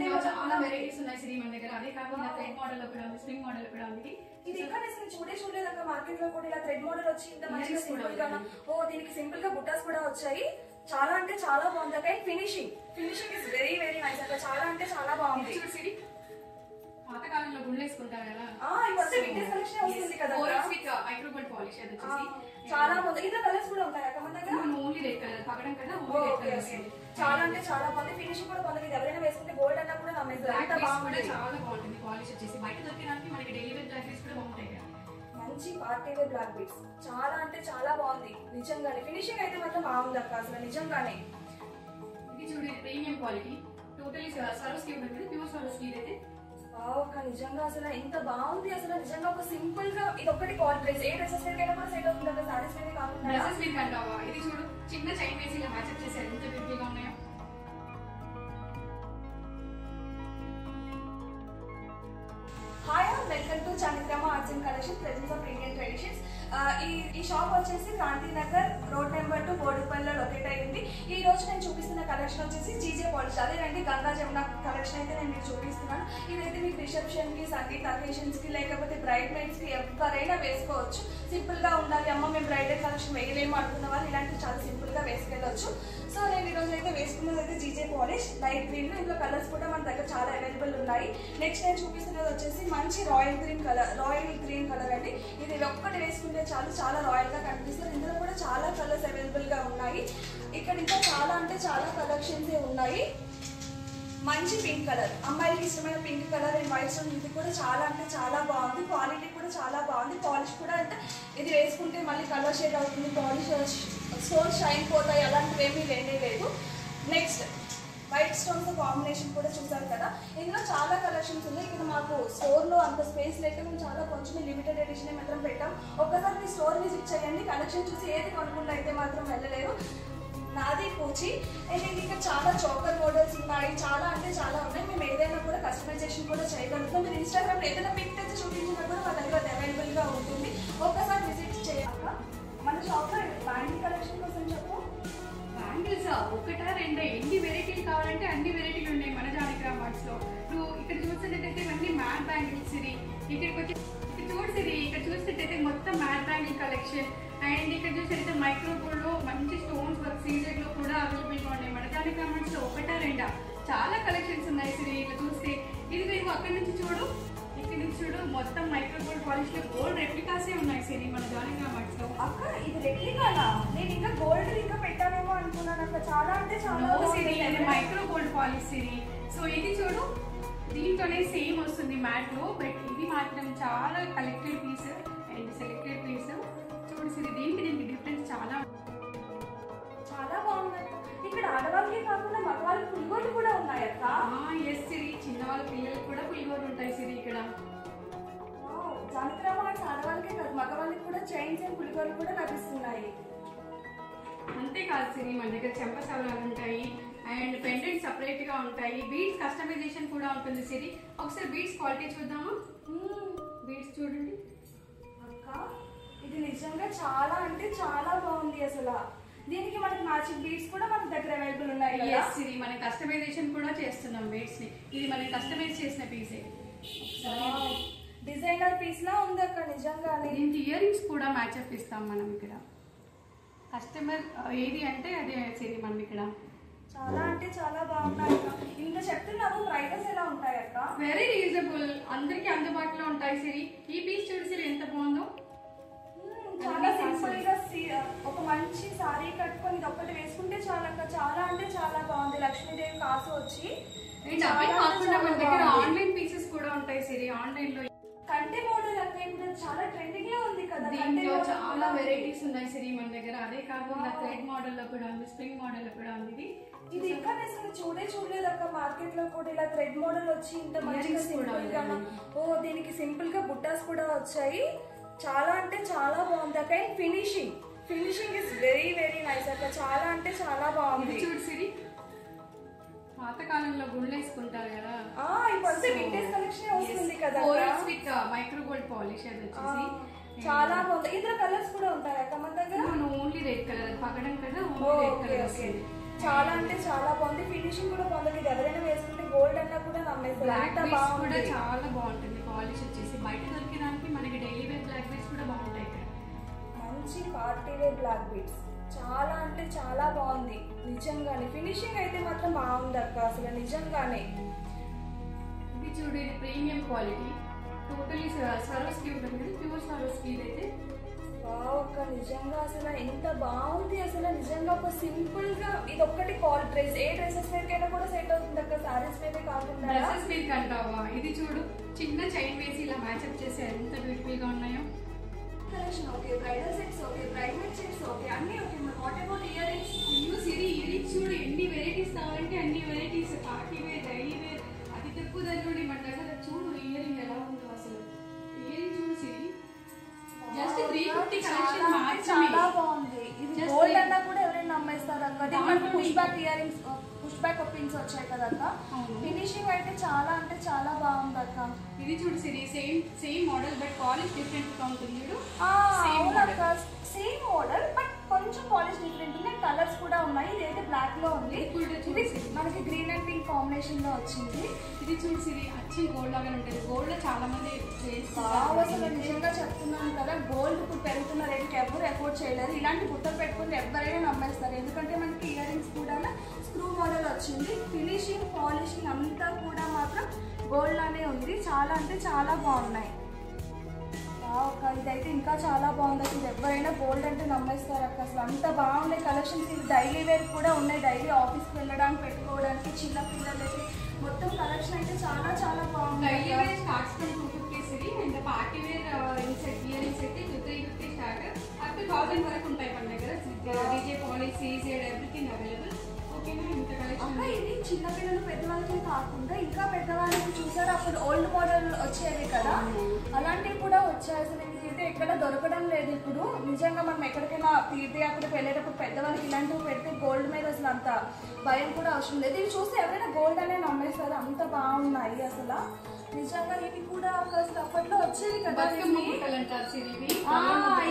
దీంట్లో చాలా వెరైటీస్ ఉన్నాయి శ్రీ మన దగ్గర. అదే కాకుండా థ్రెడ్ మోడల్ లో కూడా ఉంది, స్ప్రింగ్ మోడల్ కూడా ఉంది. ఇది ఇక్కడ నేను చూడలేదు అక్క మార్కెట్ లో కూడా ఇలా థ్రెడ్ మోడల్ వచ్చి ఇంత మంచిగా సింపుల్ గా. ఓ దీనికి సింపుల్ గా బుట్టాస్ కూడా వచ్చాయి. చాలా అంటే చాలా బాగుంది అక్క. Finishing is very very nice అక్క. చాలా అంటే చాలా బాగుంది. చూసి పాతకాలంలో గుండెసుకుంటారు కదా, వింటేజ్ కలెక్షన్ వస్తుంది కదా మైక్రోగోల్డ్ పాలిష్. అది వచ్చేసి చాలా బాగుంది. ఇట్లా కలర్స్ కూడా ఉంటాయి అక్క మన దగ్గర. ఓన్లీ రెడ్ కలర్ పక్కడం కదా, ఓన్లీ రెడ్ కలర్. చాలా అంటే చాలా బాగుంది. ఫినిషింగ్ కూడా బాగుంది. ఇది ఎవరైనా వేసుకుంటే గోల్డ్ అన్నా కూడా నమ్మేస్తారు. అంత బాగుంది. చాలా బాగుంటుంది పాలిష్ వచ్చేసి. బయట దొరికినానికి మనకి డైలీ వేర్ బ్లాక్ బీడ్స్ కూడా బాగుంటాయి కదా. మంచి పార్టీ వేర్ బ్లాక్ బీడ్స్. చాలా అంటే చాలా బాగుంది నిజంగానే. ఫినిషింగ్ అయితే మాత్రం బాగుంది అక్క అసలు నిజంగానే. ఇది చూడండి ప్రీమియం క్వాలిటీ, టోటలీ సరోస్కి ఉంటుంది, ప్యూర్ సరోస్కి. ఇదైతే నిజంగా అసలు ఎంత బాగుంది అసలు నిజంగా. ఒక సింపుల్ గా ఇది ఒకటి డ్రెస్, ఏ డ్రెస్సెస్ కైనా కూడా సెట్ అవుతుంది కదా, సారీస్ మీద కాకుండా. డ్రెస్సెస్ మీద కంటావా? ఇది చూడు చిన్న చైన్ వేసి ఇలా మ్యాచప్ చేశారు, ఎంత బ్యూటిఫుల్ గా ఉన్నాయో. Hi all, welcome to Chandrama arts and collection, presence of Indian traditions. ఈ షాప్ వచ్చేసి క్రాంతి నగర్ రోడ్ నెంబర్ 2 బోడుపల్లిలో లొకేట్ అయింది. ఈ రోజు నేను చూపిస్తున్న కలెక్షన్ వచ్చేసి జీజే పాలిష్. అదేనండి గంగా జమున కలెక్షన్ అయితే నేను మీకు చూపిస్తున్నాను. ఇదైతే మీకు రిసెప్షన్ కి, సంగీత అకేషన్స్ కి, లేకపోతే బ్రైడ్ నైట్స్ కి ఎవరైనా వేసుకోవచ్చు. సింపుల్ గా ఉండాలి, అమ్మ మేము బ్రైడల్ కలెక్షన్ వేయలేము అనుకున్న వాళ్ళు ఇలాంటివి చాలా సింపుల్ గా వేసుకెళ్ళొచ్చు. సో నేను ఈ రోజు అయితే వేసుకున్నది అయితే జీజే పాలిష్ లైట్ గ్రీన్. ఇందులో కలర్స్ కూడా మన దగ్గర చాలా అవైలబుల్ ఉన్నాయి. నెక్స్ట్ నేను చూపిస్తున్నది వచ్చేసి మంచి రాయల్ గ్రీన్ కలర్ అండి. ఇది ఒక్కటి వేసుకుంటే చాలు, చాలా రాయల్ గా కనిపిస్తుంది. ఇందులో కూడా చాలా కలర్స్ అవైలబుల్ గా ఉన్నాయి. ఇక్కడ ఇంకా చాలా అంటే చాలా కలెక్షన్స్ ఉన్నాయి. మంచి పింక్ కలర్, అమ్మాయిలకి ఇష్టమైన pink colour and white stone. ఇది కూడా చాలా అంటే చాలా బాగుంది. క్వాలిటీ కూడా చాలా బాగుంది. పాలిష్ కూడా అంటే ఇది వేసుకుంటే మళ్ళీ కలర్ షేడ్ అవుతుంది, పాలిష్ స్టోన్ షైన్ పోతాయి, అలాంటివి ఏమీ లేనే లేదు. నెక్స్ట్ వైట్ స్టోన్స్ కాంబినేషన్ కూడా చూసారు కదా. ఇందులో చాలా కలెక్షన్స్ ఉన్నాయి. ఇక్కడ మాకు స్టోర్లో అంత స్పేస్ లేక మేము చాలా కొంచెం లిమిటెడ్ ఎడిషన్ మాత్రం పెట్టాం. ఒక్కసారి మీ స్టోర్ విజిట్ చేయండి. కలెక్షన్ చూసి ఏది కొనుక్కుంటే అయితే మాత్రం వెళ్ళలేరు. నాది పూచి. అండ్ ఇక్కడ చాలా చోకర్ మోడల్స్ ఉన్నాయి, చాలా అంటే చాలా ఉన్నాయి. మేము ఏదైనా కూడా కస్టమైజేషన్ కూడా చేయగలుగుతాం. మీరు ఇన్స్టాగ్రామ్లో ఏదైనా పిక్ తెచ్చి చూపించినా కూడా మా దగ్గర అవైలబుల్గా ఉంటుంది. ఒక్కసారి విజిట్ చేయాక మన షాప్లో బ్యాంగిల్ కలెక్షన్ కోసం చెప్పు. బ్యాంగిల్స్ ఒకటా రెండా, ఎన్ని వెరైటీలు కావాలంటే అన్ని వెరైటీలు ఉన్నాయి మన జానకిరామ్ ఆర్ట్స్ లో. నువ్వు ఇక్కడ చూసినట్టయితే ఇవన్నీ మ్యాట్ బ్యాంగిల్స్. ఇక్కడికి వచ్చి ఇక్కడ చూసినట్టయితే మొత్తం మ్యాట్ బ్యాంగిల్ కలెక్షన్. అండ్ ఇక్కడ చూసినట్టయితే మైక్రోగోల్డ్ లో మంచి స్టోన్స్ వర్క్ సీజెడ్ లో కూడా అవైలబుల్ గా ఉన్నాయి మన జానకిరామ్ ఆర్ట్స్ లో. ఒకటా రెండా, చాలా కలెక్షన్స్ ఉన్నాయి సిరి. ఇట్లా చూస్తే ఇది నువ్వు అక్కడి నుంచి చూడు, ఇక్కడ నుంచి చూడు, మొత్తం మైక్రోగోల్డ్ పాలిష్ లో గోల్డ్ రెప్లికాసే ఉన్నాయి సిరి మన జానకిరామ్ ఆర్ట్స్ లో. అక్క ఇది రెప్లికానా? నేను ఇంకా గోల్డ్ ఇంకా పెట్టానేమో అనుకున్నాను అక్క. చాలా అంటే చాలా మైక్రో గోల్డ్ పాలిష్ సిరి. సో ఇది చూడు, దీంతోనే సేమ్ వస్తుంది మ్యాట్ లో, బట్ ఇది మాత్రం చాలా collected piece and selected piece. చూడు సిరి, దీనికి డిఫరెన్స్ చాలా చాలా బాగుంది. ఇక్కడ ఆడవాళ్ళకి కాకుండా మగవాళ్ళకి పులిగోలు కూడా ఉన్నాయి అక్క. ఎస్ సిరి, చిన్నవాళ్ళ పిల్లలకి కూడా పులిగోలు ఉంటాయి సిరి ఇక్కడ. జానకిరామ్ ఆర్ట్స్ ఆడవాళ్ళకే కాదు మగవాళ్ళకి కూడా చైన్స్ అండ్ పులిగోలు కూడా లభిస్తున్నాయి. అంతేకాదు సిరి, మన దగ్గర చెంపసవరాలు ఉంటాయి అండ్ పెండెంట్ సపరేట్ గా ఉంటాయి. బీడ్స్ కస్టమైజేషన్ కూడా ఉంటుంది సిరి. ఒకసారి బీడ్స్ క్వాలిటీ చూద్దామా? బీడ్స్ చూడండి అక్క, ఇది నిజంగా చాలా అంటే చాలా బాగుంది అసలు. దీనికి మనకి మ్యాచింగ్ బీడ్స్ కూడా మన దగ్గర అవైలబుల్ ఉన్నాయి. సిరి, మనం కస్టమైజేషన్ కూడా చేస్తున్నాం బీడ్స్ ని. ఇది మనం కస్టమైజ్ చేసిన పీసే, డిజైనర్ పీస్ లా ఉంది అక్క నిజంగానే. దీనికి ఇయర్ రింగ్స్ కూడా మ్యాచ్అప్ ఇస్తాం మనం ఇక్కడ. కస్టమర్ ఏది అంటే అదే సిరి మనం ఇక్కడ. చాలా అంటే చాలా బాగున్నాయి అక్క. ఇంత చెప్తున్నాము, ప్రైజెస్ ఎలా ఉంటాయి అక్క? వెరీ రీజనబుల్, అందరికి అందుబాటులో ఉంటాయి సిరి. ఈ పీస్ చూడు సిరి ఎంత బాగుందో. చాలా సింపుల్ గా ఒక మంచి సారీ కట్టుకొని ఇది ఒక్కటి వేసుకుంటే చాలా అక్క. చాలా అంటే చాలా బాగుంది. లక్ష్మీదేవి కాసు వచ్చి మన దగ్గర ఆన్లైన్ పీసెస్ కూడా ఉంటాయి సిరి. ఆన్లైన్ లో కంటే మోడల్ అక్క ఇప్పుడు చాలా ట్రెండింగ్ లో ఉంది కదా. దీంట్లో చాలా వెరైటీస్ ఉన్నాయి సిరి మన దగ్గర. అదే కాకుండా థ్రెడ్ మోడల్ లో కూడా ఉంది, స్ప్రింగ్ మోడల్ లో కూడా ఉంది. ఇది ఇంకా నేను చూడలేదు అక్క. మార్కెట్ లో కూడా ఇలా థ్రెడ్ మోడల్ వచ్చి ఇంత మంచిగా సింపుల్ గా. దీనికి సింపుల్ గా బుట్టాస్ కూడా వచ్చాయి. చాలా అంటే చాలా బాగుంది అక్క. Finishing is very very nice అక్క. చాలా అంటే చాలా బాగుంది. చూడు సిరి, పాతకాలంలో గుండెసుకుంటారు కదా, ఇప్పుడు వింటేజ్ కలెక్షన్ వస్తుంది కదా మైక్రోగోల్డ్ పాలిష్. అది వచ్చేసి చాలా బాగుంది. ఇందులో కలర్స్ కూడా ఉంటాయి అక్క మన దగ్గర. ఓన్లీ రెడ్ కలర్ పక్కడం కదా, ఓన్లీ రెడ్ కలర్ వస్తుంది. చాలా అంటే చాలా బాగుంది. ఫినిషింగ్ కూడా బాగుంది. ఇది ఎవరైనా వేసుకుంటే గోల్డ్ అన్నా నమ్మేస్తారు. బ్లాక్ అంత బీడ్స్ కూడా బాగుంది, చాలా బాగుంటుంది. పాలిష్ వచ్చేసి బయట దొరికేదానికి మనకి డైలీ వేర్ బ్లాక్ బీడ్స్ కూడా బాగుంటాయి ఇక్కడ. మంచి పార్టీ వేర్ బ్లాక్ బీడ్స్ చాలా అంటే చాలా బాగుంది నిజంగానే. ఫినిషింగ్ అయితే మాత్రం బాగుంది అక్క, అసలు నిజంగానే. ఇది చూడు, ఇది ప్రీమియం క్వాలిటీ, టోటలీ సరోస్కి ఉంటుంది కదా, ప్యూర్ సరోస్కి. ఇదైతే వావ్ అక్క, నిజంగా అసలు ఎంత బాగుంది అసలు. నిజంగా ఒక సింపుల్ గా ఇది ఒక్కటి కాల్ డ్రెస్, ఏ డ్రెస్సెస్ మీదకైనా కూడా సెట్ అవుతుంది అక్క, సారీస్ మీదే కాకుండా. డ్రెస్సెస్ మీద కంటావా? ఇది చూడు, చిన్న చైన్ వేసి ఇలా మ్యాచ్అప్ చేసి ఎంత బ్యూటిఫుల్ గా ఉన్నాయో. Collection okay, bridal sets okay, bridal sets okay, అన్ని ఓకే. మరి వాట్ అబౌట్ ఇయర్ రింగ్స్? అయ్యో సిరి, ఇయర్ రింగ్స్ చూడు, ఎన్ని వెరైటీస్ కావాలంటే అన్ని varieties. Party wear, daily wear, అది తక్కువ ధరలోనే మన దగ్గర. చూడు ఇయర్ రింగ్ ఎలా ఉందో అసలు. ఇయర్ రింగ్ చూడు సిరి, జస్ట్ 350 కలెక్షన్ మాత్రమే. చాలా బాగుంది. ఇది గోల్డ్ అన్నా కూడా ఎవరైనా నమ్మేస్తారు అక్క. దీనికి push back ear rings, push back pins వచ్చాయి కదా అక్క. ఫినిషింగ్ అయితే చాలా అంటే చాలా బాగుంది అక్క. ఇది చూడు Siri, same model but polish different గా ఉంటుంది. చూడు సేమ్ మోడల్ బట్ కొంచెం పాలిష్ డిఫరెంట్ ఉన్నాయి. కలర్స్ కూడా ఉన్నాయి. ఇదైతే బ్లాక్ లో ఉంది, ఇది మనకి గ్రీన్ అండ్ పింక్ కాంబినేషన్ లో వచ్చింది. ఇది చూడు సిరి, అచ్చం గోల్డ్ లాగానే ఉంటుంది. గోల్డ్ లో చాలా మంది అసలు నిజంగా చెప్తున్నాను కదా, గోల్డ్ ఇప్పుడు పెరుగుతున్న రేటుకి ఎవరు ఎఫోర్డ్ చేయలేరు. ఇలాంటి బుట్టలు పెట్టుకుని ఎవరైనా నమ్మేస్తారు. ఎందుకంటే మనకి ఇయర్ రింగ్స్ కూడా స్క్రూ మోడల్ వచ్చింది. ఫినిషింగ్, పాలిషింగ్ అంతా కూడా మాత్రం గోల్డ్ లానే ఉంది. చాలా అంటే చాలా బాగున్నాయి. అక్క ఇదైతే ఇంకా చాలా బాగుంది. ఇది ఎవరైనా గోల్డ్ అంటే నమ్మేస్తారు అక్క, అసలు అంత బాగున్నాయి కలెక్షన్స్. ఇది డైలీ వేర్ కూడా ఉన్నాయి, డైలీ ఆఫీస్కి వెళ్ళడానికి పెట్టుకోవడానికి, చిన్న పిల్లలకి మొత్తం కలెక్షన్ అయితే చాలా చాలా బాగుంది. Daily wear starts from 250 Siri, and party wear earrings అయితే 350 స్టార్ట్ అప్ టు 1000 వరకు ఉంటాయి మన దగ్గర. DJ polish, CZ, everything available. ఓకేనా? ఇంత కలెక్షన్. ఇది చిన్న పిల్లలు పెద్దవాళ్ళకి కాకుండా ఇంకా పెద్దవాళ్ళకి చూసారు అసలు ఓల్డ్ మోడల్ వచ్చేవి కదా, అలాంటివి కూడా వచ్చాయి. అసలు ఇదైతే ఎక్కడ దొరకడం లేదు ఇప్పుడు. నిజంగా మనం ఎక్కడికైనా తీర్థయాత్రకు వెళ్ళేటప్పుడు పెద్దవాళ్ళకి ఇలాంటివి పెడితే గోల్డ్ మీద అసలు అంత భయం కూడా అవసరం లేదు. ఇవి చూస్తే ఎవరైనా గోల్డ్ అనే నమ్మేస్తారు, అంత బాగున్నాయి అసలు నిజంగా. ఇవి కూడా అసలు అప్పట్లో వచ్చేవి కదా.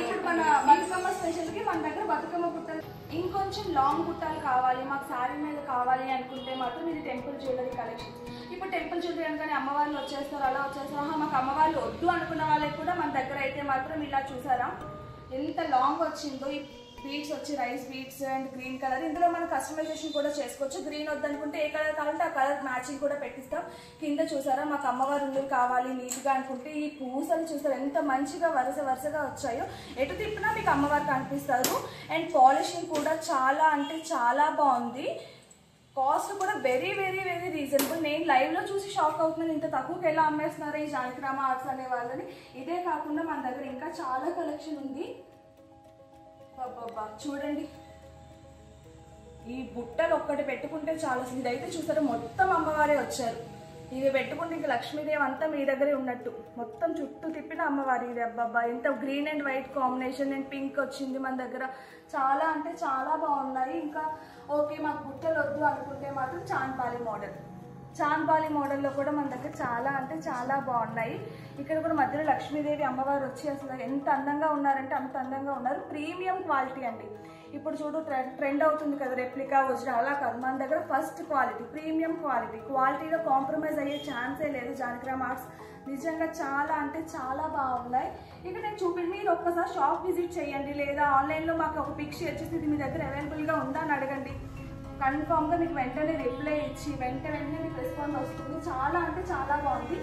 ఇప్పుడు మన బతుకమ్మ స్పెషల్ కి మన దగ్గర బతుకమ్మ బుట్టలు, ఇంకొంచెం లాంగ్ బుట్టలు కావాలి మాకు శారీ మీద కావాలి అనుకుంటే మాత్రం ఇది టెంపుల్ జ్యువెలరీ కలెక్షన్. ఇప్పుడు టెంపుల్ జ్యువెలరీ అనగానే అమ్మవాళ్ళు వచ్చేస్తారు, అలా వచ్చేస్తారు. మాకు అమ్మవాళ్ళు వద్దు అనుకున్న వాళ్ళకి కూడా మన దగ్గర అయితే మాత్రం ఇలా చూసారా ఎంత లాంగ్ వచ్చిందో. ఈ బీడ్స్ వచ్చి rice beads and green colour. ఇందులో మనం కస్టమైజేషన్ కూడా చేసుకోవచ్చు. గ్రీన్ వద్దనుకుంటే ఏ కలర్ కావాలంటే ఆ కలర్ మ్యాచింగ్ కూడా పెట్టిస్తాం. కింద చూసారా మాకు అమ్మవారు ఉండి కావాలి నీట్గా అనుకుంటే ఈ పూసలు చూసారు ఎంత మంచిగా వరుసగా వచ్చాయో. ఎటు తిప్పినా మీకు అమ్మవారు కనిపిస్తారు. అండ్ పాలిషింగ్ కూడా చాలా అంటే చాలా బాగుంది. కాస్ట్ కూడా వెరీ వెరీ వెరీ రీజనబుల్. నేను లైవ్లో చూసి షాక్ అవుతున్నాను, ఇంత తక్కువకి ఎలా అమ్మేస్తున్నారు ఈ జానకిరామ ఆర్ట్స్ అనే వాళ్ళని. ఇదే కాకుండా మన దగ్గర ఇంకా చాలా కలెక్షన్ ఉంది. చూడండి ఈ బుట్టలు ఒక్కటి పెట్టుకుంటే చాలా. ఇదైతే చూసారు మొత్తం అమ్మవారే వచ్చారు. ఇది పెట్టుకుంటే ఇంకా లక్ష్మీదేవి అంతా మీ దగ్గరే ఉన్నట్టు. మొత్తం చుట్టూ తిప్పిన అమ్మవారి. ఇది అబ్బాబ్బా ఎంత green and white combination and pink వచ్చింది మన దగ్గర. చాలా అంటే చాలా బాగున్నాయి. ఇంకా ఓకే మాకు బుట్టలు వద్దు అనుకుంటే మాత్రం చాంద్బాలి మోడల్లో కూడా మన దగ్గర చాలా అంటే చాలా బాగున్నాయి. ఇక్కడ కూడా మధ్యలో లక్ష్మీదేవి అమ్మవారు వచ్చి అసలు ఎంత అందంగా ఉన్నారంటే అంత అందంగా ఉన్నారు. ప్రీమియం క్వాలిటీ అండి. ఇప్పుడు చూడు ట్రెండ్ అవుతుంది కదా రెప్లికా వజ్రా, అలా కాదు మన దగ్గర ఫస్ట్ క్వాలిటీ, ప్రీమియం క్వాలిటీలో కాంప్రమైజ్ అయ్యే ఛాన్సే లేదు. జానకిరామ ఆర్ట్స్ నిజంగా చాలా అంటే చాలా బాగున్నాయి. ఇక నేను మీరు ఒక్కసారి షాప్ విజిట్ చేయండి, లేదా ఆన్లైన్లో మాకు ఒక పిక్ షేర్ చేసి ఇది మీ దగ్గర అవైలబుల్గా ఉందా అని అడగండి. కన్ఫామ్గా మీకు వెంటనే రిప్లై ఇచ్చి వెంటనే మీకు రెస్పాన్స్ వస్తుంది. చాలా అంటే చాలా బాగుంది.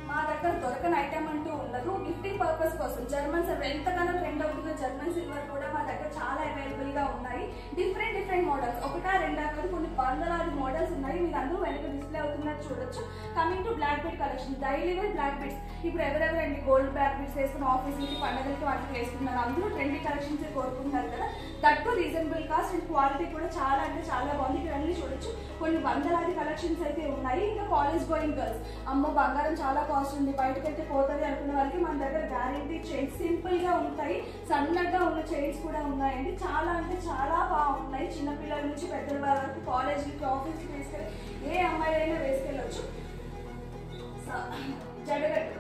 మా దగ్గర దొరకని ఐటమ్ అంటూ ఉండదు. గిఫ్టింగ్ పర్పస్ కోసం జర్మన్ సిల్వర్ ఎంతగానో ట్రెండ్ అవుతుందో జర్మన్ సిల్వర్ కూడా మా దగ్గర చాలా అవైలబుల్గా ఉన్నాయి. డిఫరెంట్ మోడల్స్, ఒకటా రెండా కాదు కొన్ని వందలాది మోడల్స్ ఉన్నాయి. మీరు అందరూ వెనక డిస్ప్లే అవుతున్నట్టు చూడొచ్చు. Coming to black bead collection, daily wear black beads. ఇప్పుడు ఎవరెవరండి గోల్డ్ బ్లాక్ బీడ్స్ వేసుకుని ఆఫీస్కి పండుగలకి వాటికి వేసుకున్నారు. అందరూ ట్రెండీ కలెక్షన్స్ కోరుకుంటున్నారు కదా. That to reasonable cost and quality కూడా చాలా అంటే చాలా బాగుంది. ఇక్కడ అన్ని చూడొచ్చు. కొన్ని వందలాది కలెక్షన్స్ అయితే ఉన్నాయి. ఇంకా కాలేజ్ గోయింగ్ గర్ల్స్, అమ్మ బంగారం చాలా కాస్ట్ ఉంది బయటకు వెళ్తే పోతుంది అనుకున్న వాళ్ళకి మన దగ్గర గ్యారెంటీ చైన్స్ సింపుల్గా ఉంటాయి. సన్నగా ఉన్న చైన్స్ కూడా ఉన్నాయండి. చాలా అంటే చాలా బాగున్నాయి. చిన్నపిల్లల నుంచి పెద్దల వరకు కాలేజీకి ఆఫీస్కి వేసుకెళ్ళి ఏ అమ్మాయి అయినా వేసుకెళ్ళొచ్చు. జడగట్టు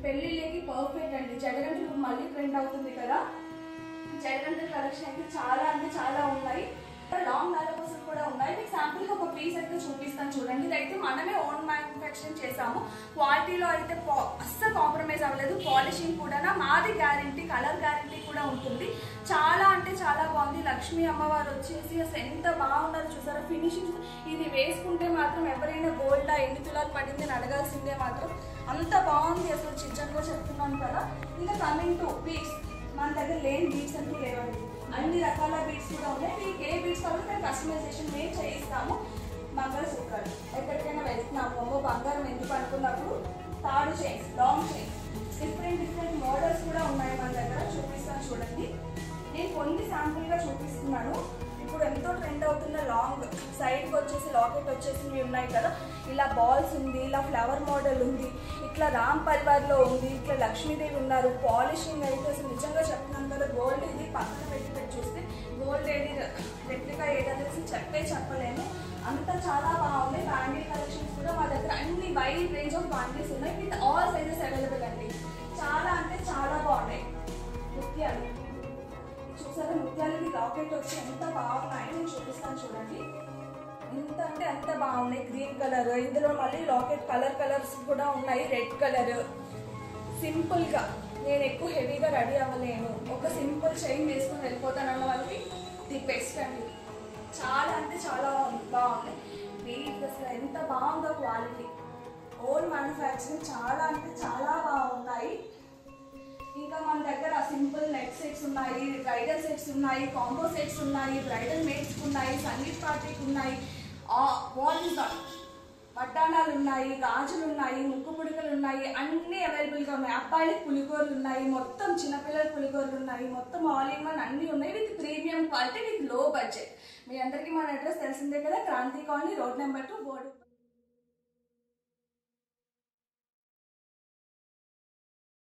పెళ్ళిళ్ళకి పర్ఫెక్ట్ అండి. జడగంటలు ఇప్పుడు మళ్ళీ ట్రెండ్ అవుతుంది కదా. జడగంటల కలెక్షన్ అయితే చాలా అంటే చాలా ఉన్నాయి. లాంగ్ నల్లపూసలు కూడా ఉన్నాయి. మీకు శాంపుల్కి ఒక పీస్ అయితే చూపిస్తాను చూడండి. ఇదైతే మనమే ఓన్ మ్యానుఫ్యాక్చర్ మ్యానుఫ్యాక్చరింగ్ చేసాము. క్వాలిటీలో అయితే అస్సలు కాంప్రమైజ్ అవ్వలేదు. పాలిషింగ్ కూడా మాది గ్యారంటీ, కలర్ గ్యారంటీ కూడా ఉంటుంది. చాలా అంటే చాలా బాగుంది. లక్ష్మీ అమ్మవారు వచ్చేసి అసలు ఎంత బాగున్నారు చూసారా. ఫినిషింగ్ ఇది వేసుకుంటే మాత్రం ఎవరైనా గోల్డ్ ఎన్ని తులాలు పడింది అని అడగాల్సిందే మాత్రం. అంత బాగుంది అసలు, చిచ్చంగా చెప్తున్నాను కదా. ఇంకా కమింగ్ టు బీడ్స్, మన దగ్గర లేని బీడ్స్ అంటూ లేవండి. అన్ని రకాల బీడ్స్ కూడా ఉన్నాయి. మీకు ఏ బీడ్స్ కావాలో మేము కస్టమైజేషన్ మేము చేయిస్తాము. మంగళసూత్రాలు ఎక్కడికైనా వెళ్తున్నాము, బంగారం ఎందుకు అనుకున్నప్పుడు తాడు chains, long chains, different models కూడా ఉన్నాయి మన దగ్గర. చూపిస్తాను చూడండి. నేను కొన్ని శాంపుల్గా చూపిస్తున్నాను. ఇప్పుడు ఎంతో ట్రెండ్ అవుతున్న లాంగ్ సైడ్కి వచ్చేసి లాకెట్ వచ్చేసి ఉన్నాయి కదా. ఇలా బాల్స్ ఉంది, ఇలా ఫ్లవర్ మోడల్ ఉంది, ఇట్లా రామ్ పరివార్లో ఉంది, ఇట్లా లక్ష్మీదేవి ఉన్నారు. పాలిషింగ్ అయితే అసలు నిజంగా చెప్తున్నాను కదా. గోల్డ్ ఇది పక్కన పెట్టి చూస్తే గోల్డ్ ఏది రెప్లికా ఏదనేసి చెప్పలేము. అంత చాలా బాగుంది. బ్యాంగిల్ కలెక్షన్స్ కూడా మా దగ్గర అన్ని వైడ్ రేంజ్ ఆఫ్ బ్యాంగిల్స్ ఉన్నాయి. విత్ ఆల్ సైజెస్ అవైలబుల్ అండి. చాలా అంటే చాలా బాగున్నాయి. ముత్యాలు చూసారా, ముత్యాలకి లాకెట్ వచ్చి ఎంత బాగున్నాయో నేను చూపిస్తాను చూడండి. ఎంత అంటే అంత బాగున్నాయి. గ్రీన్ కలర్, ఇందులో మళ్ళీ లాకెట్ కలర్స్ కూడా ఉన్నాయి. Red colour. సింపుల్గా నేను ఎక్కువ హెవీగా రెడీ అవ్వలేను, ఒక సింపుల్ చైన్ వేసుకొని వెళ్ళిపోతాను అన్న వాళ్ళకి ది బెస్ట్ అండి. చాలా అంటే చాలా బాగుంది. బీడ్స్ అసలు ఎంత బాగుందో క్వాలిటీ. ఓన్ మ్యానుఫ్యాక్చరింగ్, చాలా అంటే చాలా బాగున్నాయి. ఇంకా మన దగ్గర సింపుల్ నెక్ సెట్స్ ఉన్నాయి, బ్రైడల్ సెట్స్ ఉన్నాయి, కాంబో సెట్స్ ఉన్నాయి, బ్రైడల్ మేట్స్ ఉన్నాయి, సంగీత్ పార్టీకి ఉన్నాయి, వడ్డాణాలు ఉన్నాయి, గాజులు ఉన్నాయి, ముక్కు పుడికలు ఉన్నాయి, అన్నీ అవైలబుల్గా ఉన్నాయి. అబ్బాయిలకి పులిగోరలు ఉన్నాయి, మొత్తం చిన్నపిల్లల పులిగోరలు ఉన్నాయి, మొత్తం ఆల్ ఇన్ వన్ అన్నీ ఉన్నాయి. With premium quality, with low budget. మీ అందరికీ మన అడ్రస్ తెలిసిందే కదా, Kranthi colony, road number 2, board.